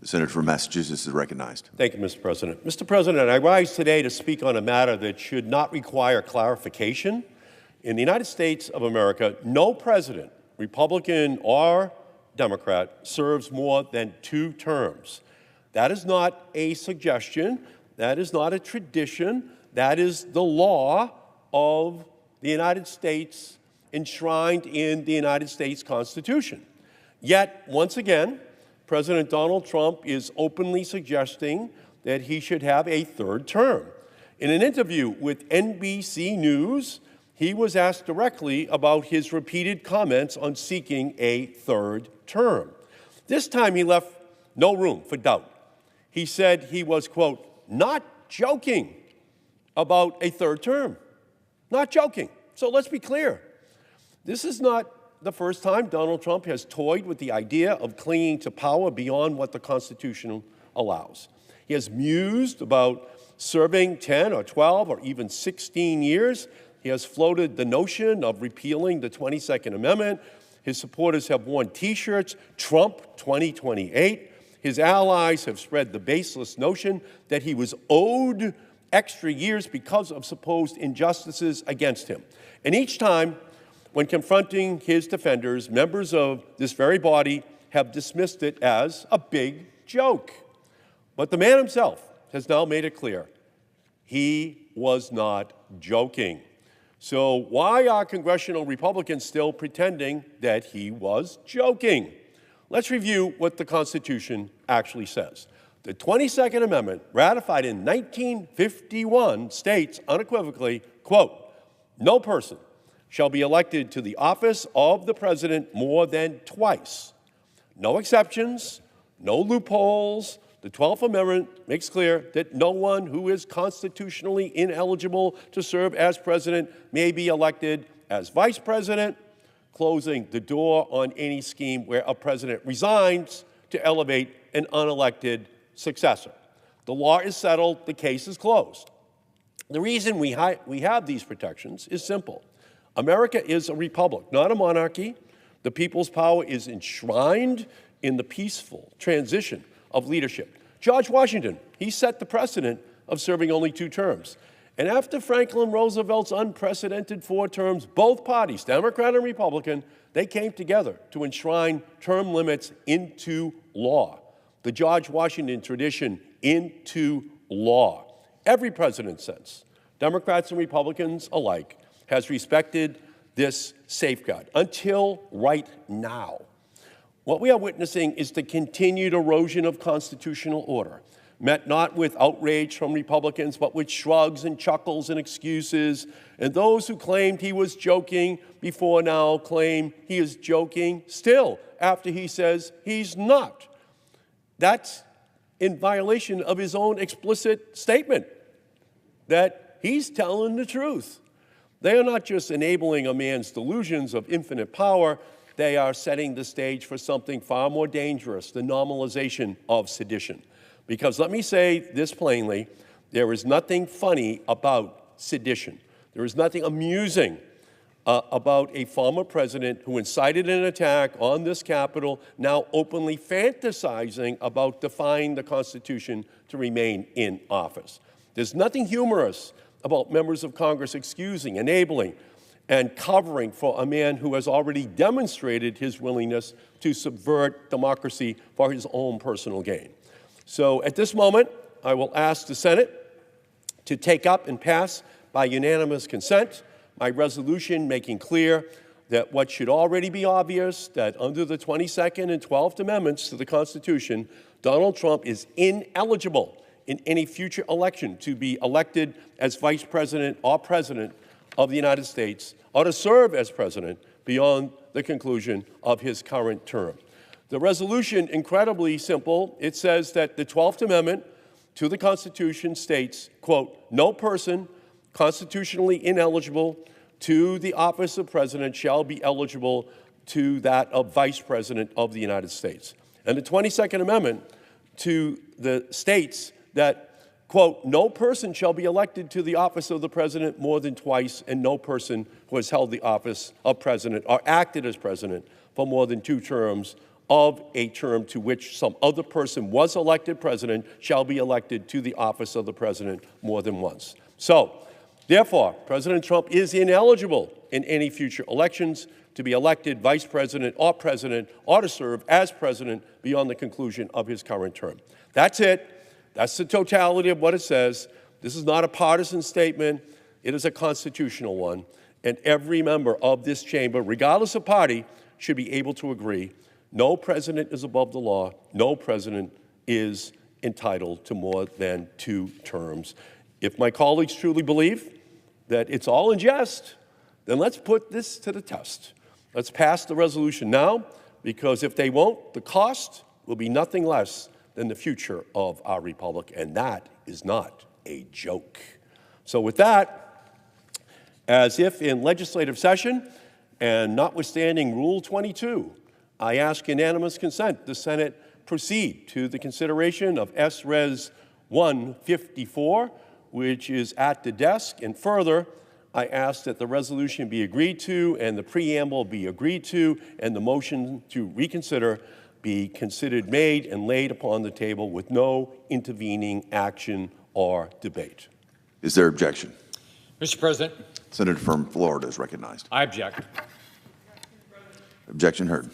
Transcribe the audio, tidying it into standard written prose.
The senator from Massachusetts is recognized. Thank you, Mr. President. Mr. President, I rise today to speak on a matter that should not require clarification. In the United States of America, no president, Republican or Democrat, serves more than 2 terms. That is not a suggestion. That is not a tradition. That is the law of the United States enshrined in the United States Constitution. Yet, once again, President Donald Trump is openly suggesting that he should have a 3rd term. In an interview with NBC News, he was asked directly about his repeated comments on seeking a 3rd term. This time he left no room for doubt. He said he was, quote, not joking about a 3rd term. Not joking. So let's be clear. This is not the first time Donald Trump has toyed with the idea of clinging to power beyond what the Constitution allows. He has mused about serving 10 or 12 or even 16 years. He has floated the notion of repealing the 22nd Amendment. His supporters have worn T-shirts, Trump 2028. His allies have spread the baseless notion that he was owed extra years because of supposed injustices against him. And each time, when confronting his defenders, members of this very body have dismissed it as a big joke. But the man himself has now made it clear he was not joking. So why are congressional Republicans still pretending that he was joking? Let's review what the Constitution actually says. The 22nd Amendment, ratified in 1951, states unequivocally, quote, no person shall be elected to the office of the president more than twice. No exceptions, no loopholes. The 12th Amendment makes clear that no one who is constitutionally ineligible to serve as president may be elected as vice president, closing the door on any scheme where a president resigns to elevate an unelected successor. The law is settled, the case is closed. The reason we have these protections is simple. America is a republic, not a monarchy. The people's power is enshrined in the peaceful transition of leadership. George Washington, he set the precedent of serving only 2 terms. And after Franklin Roosevelt's unprecedented 4 terms, both parties, Democrat and Republican, they came together to enshrine term limits into law. The George Washington tradition into law. Every president since, Democrats and Republicans alike, has respected this safeguard until right now. What we are witnessing is the continued erosion of constitutional order, met not with outrage from Republicans, but with shrugs and chuckles and excuses. And those who claimed he was joking before now claim he is joking still after he says he's not. That's in violation of his own explicit statement that he's telling the truth. They are not just enabling a man's delusions of infinite power, they are setting the stage for something far more dangerous, the normalization of sedition. Because let me say this plainly, there is nothing funny about sedition. There is nothing amusing about a former president who incited an attack on this Capitol, now openly fantasizing about defying the Constitution to remain in office. There's nothing humorous about members of Congress excusing, enabling, and covering for a man who has already demonstrated his willingness to subvert democracy for his own personal gain. So at this moment, I will ask the Senate to take up and pass by unanimous consent my resolution making clear that what should already be obvious, that under the 22nd and 12th Amendments to the Constitution, Donald Trump is ineligible in any future election to be elected as vice president or president of the United States or to serve as president beyond the conclusion of his current term. The resolution, incredibly simple. It says that the 12th Amendment to the Constitution states, quote, no person constitutionally ineligible to the office of president shall be eligible to that of vice president of the United States. And the 22nd Amendment to the states that, quote, no person shall be elected to the office of the president more than twice, and no person who has held the office of president or acted as president for more than 2 terms of a term to which some other person was elected president shall be elected to the office of the president more than once. So, therefore, President Trump is ineligible in any future elections to be elected vice president or to serve as president beyond the conclusion of his current term. That's it. That's the totality of what it says. This is not a partisan statement. It is a constitutional one. And every member of this chamber, regardless of party, should be able to agree no president is above the law. No president is entitled to more than 2 terms. If my colleagues truly believe that it's all in jest, then let's put this to the test. Let's pass the resolution now, because if they won't, the cost will be nothing less than the future of our republic, and that is not a joke. So with that, as if in legislative session, and notwithstanding Rule 22, I ask unanimous consent the Senate proceed to the consideration of S-Res 154, which is at the desk, and further, I ask that the resolution be agreed to and the preamble be agreed to and the motion to reconsider be considered made and laid upon the table with no intervening action or debate. Is there objection? Mr. President, Senator from Florida is recognized. I object. Objection heard.